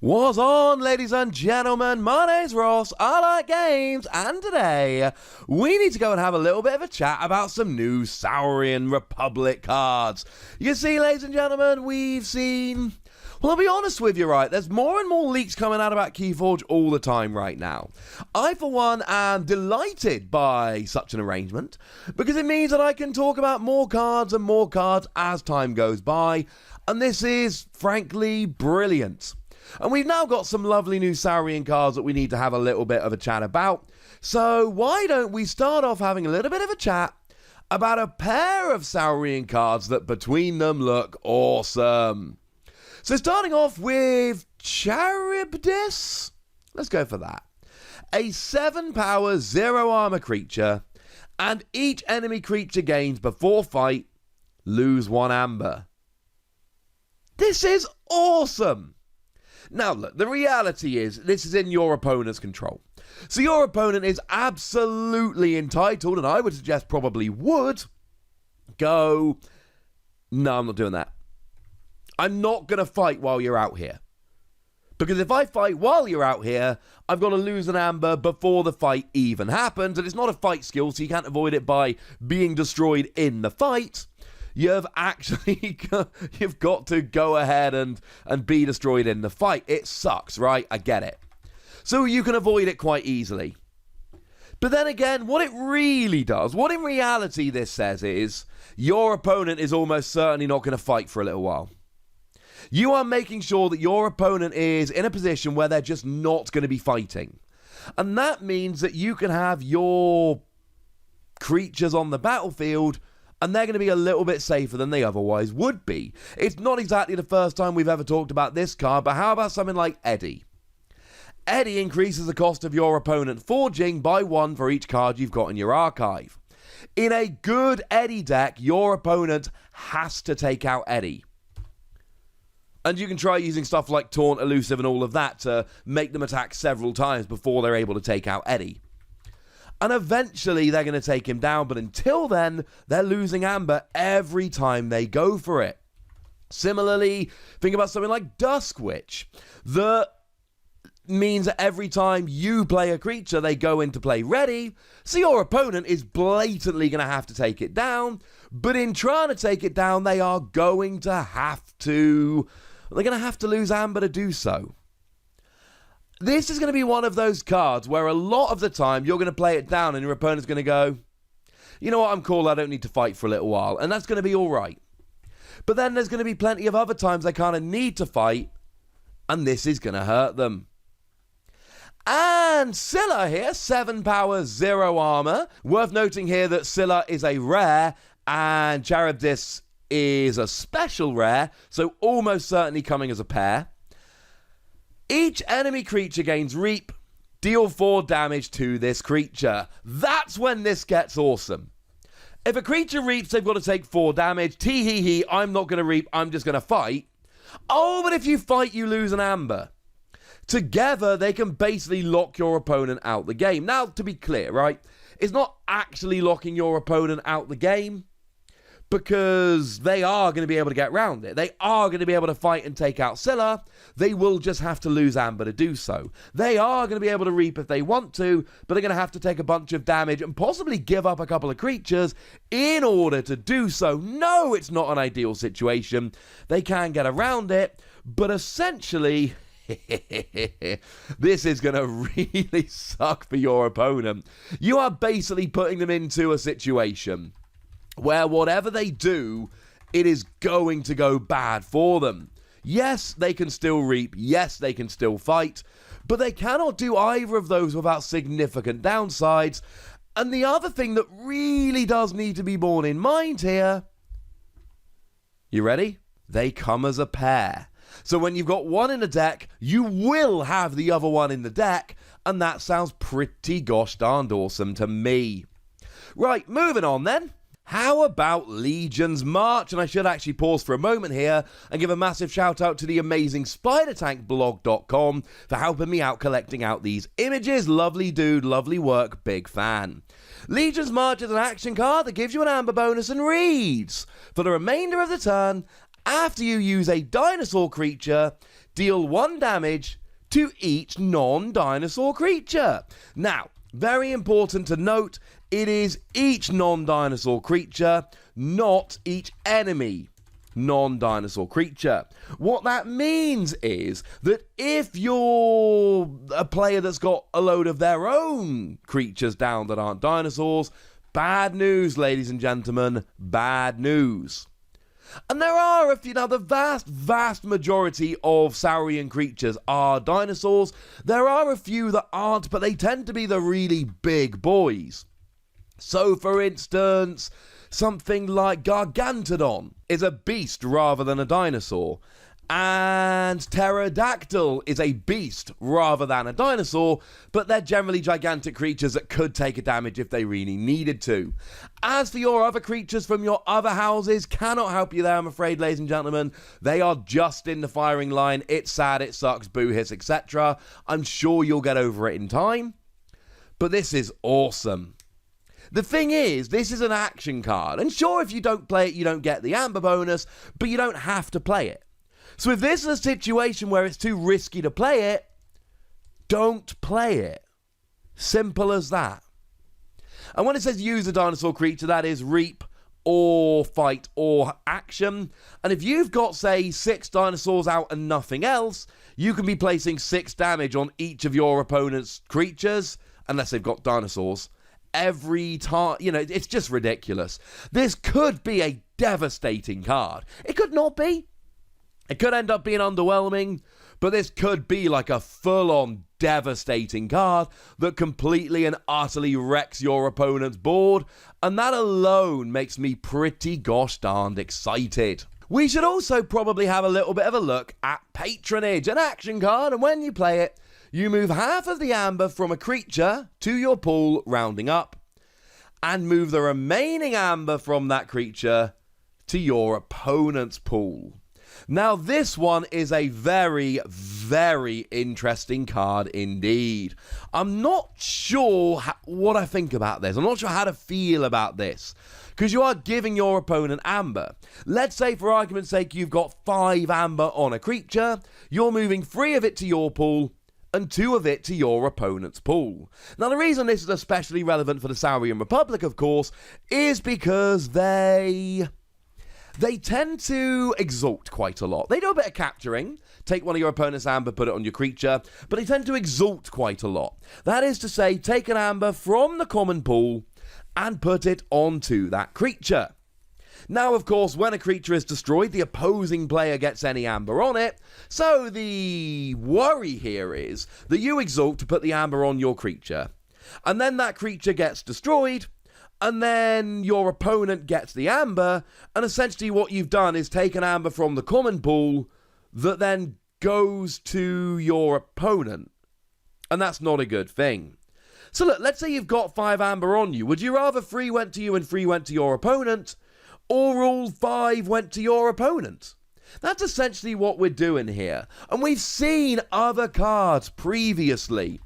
What's on, ladies and gentlemen? My name's Ross, I like games, and today we need to go and have a little bit of a chat about some new Saurian Republic cards. You see, ladies and gentlemen, we've seen... Well, I'll be honest with you, right, there's more and more leaks coming out about Keyforge all the time right now. I, for one, am delighted by such an arrangement, because it means that I can talk about more cards and more cards as time goes by, and this is, frankly, brilliant. And we've now got some lovely new Saurian cards that we need to have a little bit of a chat about. So why don't we start off having a little bit of a chat about a pair of Saurian cards that between them look awesome. So starting off with Charybdis. Let's go for that. A 7-power, 0-armor creature, and each enemy creature gains before fight, lose 1 amber. This is awesome! Now look, the reality is, this is in your opponent's control. So your opponent is absolutely entitled, and I would suggest probably would, go, no, I'm not doing that. I'm not going to fight while you're out here. Because if I fight while you're out here, I've got to lose an amber before the fight even happens, and it's not a fight skill, so you can't avoid it by being destroyed in the fight. You've actually you've got to go ahead and be destroyed in the fight. It sucks, right? I get it. So you can avoid it quite easily. But then again, what it really does, what in reality this says is, your opponent is almost certainly not going to fight for a little while. You are making sure that your opponent is in a position where they're just not going to be fighting. And that means that you can have your creatures on the battlefield, and they're going to be a little bit safer than they otherwise would be. It's not exactly the first time we've ever talked about this card, but how about something like Eddie? Eddie increases the cost of your opponent forging by 1 for each card you've got in your archive. In a good Eddie deck, your opponent has to take out Eddie. And you can try using stuff like Taunt, Elusive, and all of that to make them attack several times before they're able to take out Eddie. And eventually they're going to take him down, but until then, they're losing amber every time they go for it. Similarly, think about something like Dusk Witch. That means that every time you play a creature, they go into play ready, so your opponent is blatantly going to have to take it down, but in trying to take it down, they are going to have to... They're going to have to lose amber to do so. This is going to be one of those cards where a lot of the time you're going to play it down and your opponent's going to go, you know what, I'm cool, I don't need to fight for a little while. And that's going to be all right. But then there's going to be plenty of other times they kind of need to fight, and this is going to hurt them. And Scylla here, 7 power, 0 armor. Worth noting here that Scylla is a rare and Charybdis is a special rare, so almost certainly coming as a pair. Each enemy creature gains Reap, deal 4 damage to this creature. That's when this gets awesome. If a creature reaps, they've got to take 4 damage. Tee-hee-hee, I'm not going to reap, I'm just going to fight. Oh, but if you fight, you lose an amber. Together, they can basically lock your opponent out the game. Now, to be clear, right, it's not actually locking your opponent out the game, because they are going to be able to get around it. They are going to be able to fight and take out Scylla. They will just have to lose amber to do so. They are going to be able to reap if they want to, but they're going to have to take a bunch of damage and possibly give up a couple of creatures in order to do so. No, it's not an ideal situation. They can get around it, but essentially... this is going to really suck for your opponent. You are basically putting them into a situation where whatever they do, it is going to go bad for them. Yes, they can still reap. Yes, they can still fight. But they cannot do either of those without significant downsides. And the other thing that really does need to be borne in mind here... You ready? They come as a pair. So when you've got one in the deck, you will have the other one in the deck. And that sounds pretty gosh darned awesome to me. Right, moving on then. How about Legion's March? And I should actually pause for a moment here and give a massive shout out to the amazing SpiderTankBlog.com for helping me out collecting out these images. Lovely dude, lovely work, big fan. Legion's March is an action card that gives you an amber bonus and reads: for the remainder of the turn, after you use a dinosaur creature, deal 1 damage to each non-dinosaur creature. Now, very important to note, it is each non-dinosaur creature, not each enemy non-dinosaur creature. What that means is that if you're a player that's got a load of their own creatures down that aren't dinosaurs, bad news, ladies and gentlemen, bad news. And there are a few, now the vast majority of Saurian creatures are dinosaurs. There are a few that aren't, but they tend to be the really big boys. So, for instance, something like Gargantodon is a beast rather than a dinosaur. And Pterodactyl is a beast rather than a dinosaur, but they're generally gigantic creatures that could take a damage if they really needed to. As for your other creatures from your other houses, cannot help you there, I'm afraid, ladies and gentlemen. They are just in the firing line. It's sad, it sucks, boo hiss, etc. I'm sure you'll get over it in time. But this is awesome. The thing is, this is an action card, and sure, if you don't play it, you don't get the amber bonus, but you don't have to play it. So if this is a situation where it's too risky to play it, don't play it. Simple as that. And when it says use a dinosaur creature, that is reap or fight or action. And if you've got, say, 6 dinosaurs out and nothing else, you can be placing 6 damage on each of your opponent's creatures, unless they've got dinosaurs. Every time, you know, it's just ridiculous. This could be a devastating card. It could not be. It could end up being underwhelming, but this could be like a full-on devastating card that completely and utterly wrecks your opponent's board, and that alone makes me pretty gosh darned excited. We should also probably have a little bit of a look at Patronage, an action card, and when you play it, you move half of the amber from a creature to your pool, rounding up, and move the remaining amber from that creature to your opponent's pool. Now, this one is a very, very interesting card indeed. I'm not sure what I think about this. I'm not sure how to feel about this, because you are giving your opponent amber. Let's say, for argument's sake, you've got 5 amber on a creature. You're moving 3 of it to your pool and 2 of it to your opponent's pool. Now, the reason this is especially relevant for the Saurian Republic, of course, is because they tend to exalt quite a lot. They do a bit of capturing, take one of your opponent's amber, put it on your creature, but they tend to exalt quite a lot. That is to say, take an amber from the common pool and put it onto that creature. Now, of course, when a creature is destroyed, the opposing player gets any amber on it, so the worry here is that you exalt to put the amber on your creature, and then that creature gets destroyed, and then your opponent gets the amber, and essentially what you've done is take an amber from the common pool that then goes to your opponent, and that's not a good thing. So look, let's say you've got 5 amber on you. Would you rather 3 went to you and 3 went to your opponent, or all 5 went to your opponent? That's essentially what we're doing here. And we've seen other cards previously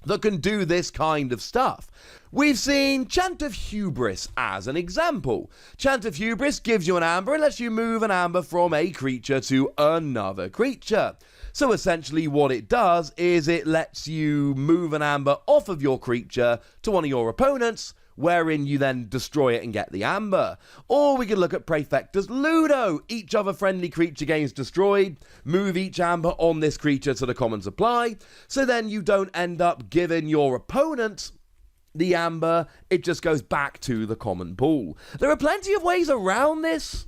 that can do this kind of stuff. We've seen Chant of Hubris as an example. Chant of Hubris gives you an amber and lets you move an amber from a creature to another creature. So essentially what it does is it lets you move an amber off of your creature to one of your opponents, wherein you then destroy it and get the amber. Or we could look at Praefectus Ludo. Each other friendly creature gains destroyed. Move each amber on this creature to the common supply. So then you don't end up giving your opponent the amber. It just goes back to the common pool. There are plenty of ways around this,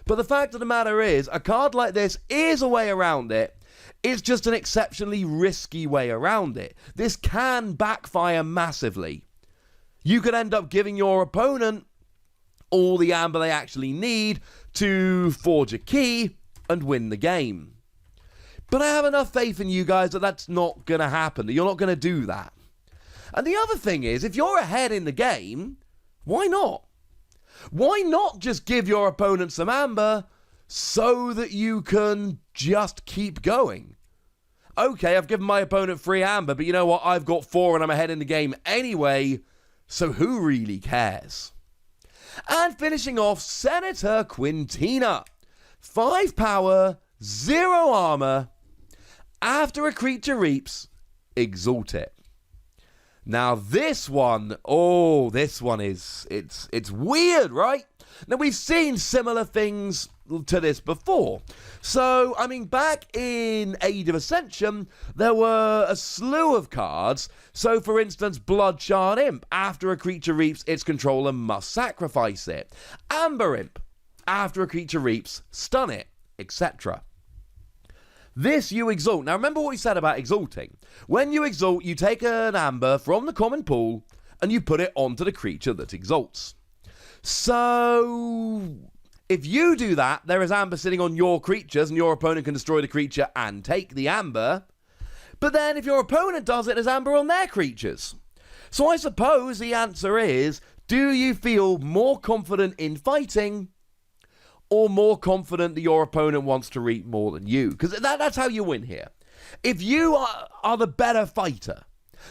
but the fact of the matter is, a card like this is a way around it. It's just an exceptionally risky way around it. This can backfire massively. You could end up giving your opponent all the amber they actually need to forge a key and win the game. But I have enough faith in you guys that that's not going to happen, that you're not going to do that. And the other thing is, if you're ahead in the game, why not? Why not just give your opponent some amber so that you can just keep going? Okay, I've given my opponent 3 amber, but you know what? I've got 4 and I'm ahead in the game anyway, so who really cares? And finishing off, Senator Quintina. 5 power, 0 armor, After a creature reaps, exalt it. Now this one, it's weird, right? Now we've seen similar things to this before. So, I mean, back in Age of Ascension, there were a slew of cards. So, for instance, Bloodshard Imp. After a creature reaps, its controller must sacrifice it. Amber Imp. After a creature reaps, stun it, etc. This you exalt. Now remember what we said about exalting. When you exalt, you take an amber from the common pool and you put it onto the creature that exalts. So if you do that, there is amber sitting on your creatures and your opponent can destroy the creature and take the amber. But then if your opponent does it, there's amber on their creatures. So I suppose the answer is, do you feel more confident in fighting or more confident that your opponent wants to reap more than you? Because that's how you win here. If you are the better fighter,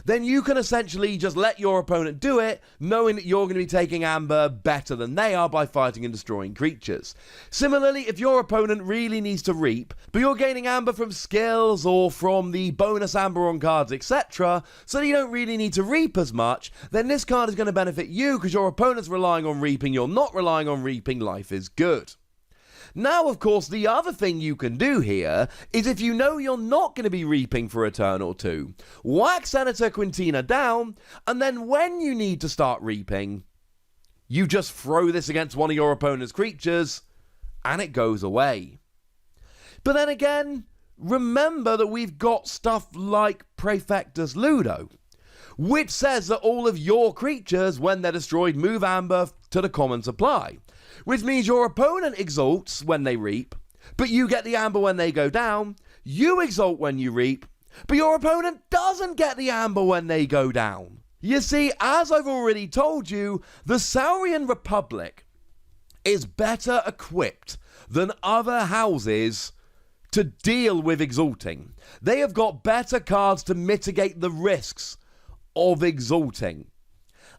then you can essentially just let your opponent do it, knowing that you're going to be taking amber better than they are by fighting and destroying creatures. Similarly, if your opponent really needs to reap, but you're gaining amber from skills or from the bonus amber on cards, etc., so that you don't really need to reap as much, then this card is going to benefit you because your opponent's relying on reaping, you're not relying on reaping, life is good. Now, of course, the other thing you can do here is if you know you're not going to be reaping for a turn or two, whack Senator Quintina down, and then when you need to start reaping, you just throw this against one of your opponent's creatures, and it goes away. But then again, remember that we've got stuff like Praefectus Ludo, which says that all of your creatures, when they're destroyed, move amber to the common supply. Which means your opponent exalts when they reap, but you get the amber when they go down. You exalt when you reap, but your opponent doesn't get the amber when they go down. You see, as I've already told you, the Saurian Republic is better equipped than other houses to deal with exalting. They have got better cards to mitigate the risks of exalting.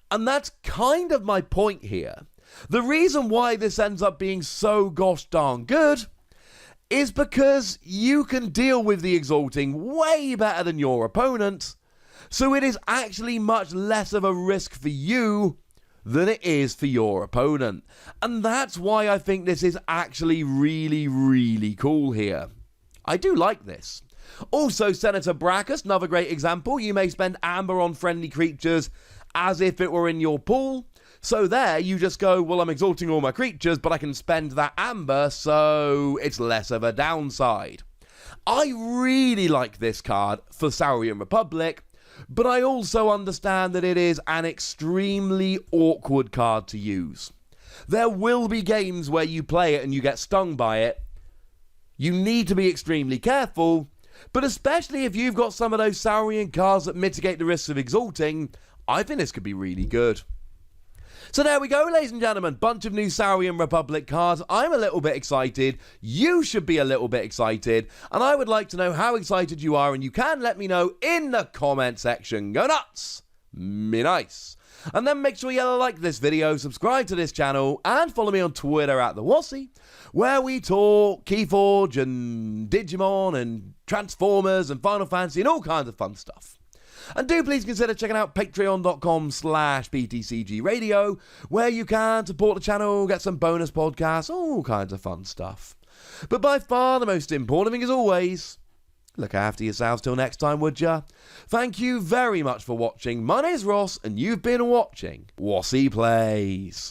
And that's kind of my point here. The reason why this ends up being so gosh darn good is because you can deal with the exalting way better than your opponent, so it is actually much less of a risk for you than it is for your opponent. And that's why I think this is actually really, really cool here. I do like this. Also, Senator Brackus, another great example. You may spend amber on friendly creatures as if it were in your pool. So there, you just go, well, I'm exalting all my creatures, but I can spend that amber, so it's less of a downside. I really like this card for Saurian Republic, but I also understand that it is an extremely awkward card to use. There will be games where you play it and you get stung by it. You need to be extremely careful, but especially if you've got some of those Saurian cards that mitigate the risks of exalting, I think this could be really good. So there we go, ladies and gentlemen. Bunch of new Saurian Republic cards. I'm a little bit excited. You should be a little bit excited. And I would like to know how excited you are. And you can let me know in the comment section. Go nuts. Me nice. And then make sure you like this video, subscribe to this channel, and follow me on Twitter at the Wossy, where we talk Keyforge and Digimon and Transformers and Final Fantasy and all kinds of fun stuff. And do please consider checking out patreon.com/PTCG Radio, where you can support the channel, get some bonus podcasts, all kinds of fun stuff. But by far the most important thing, as always, look after yourselves till next time, would ya? Thank you very much for watching. My name's Ross, and you've been watching Wossy Plays.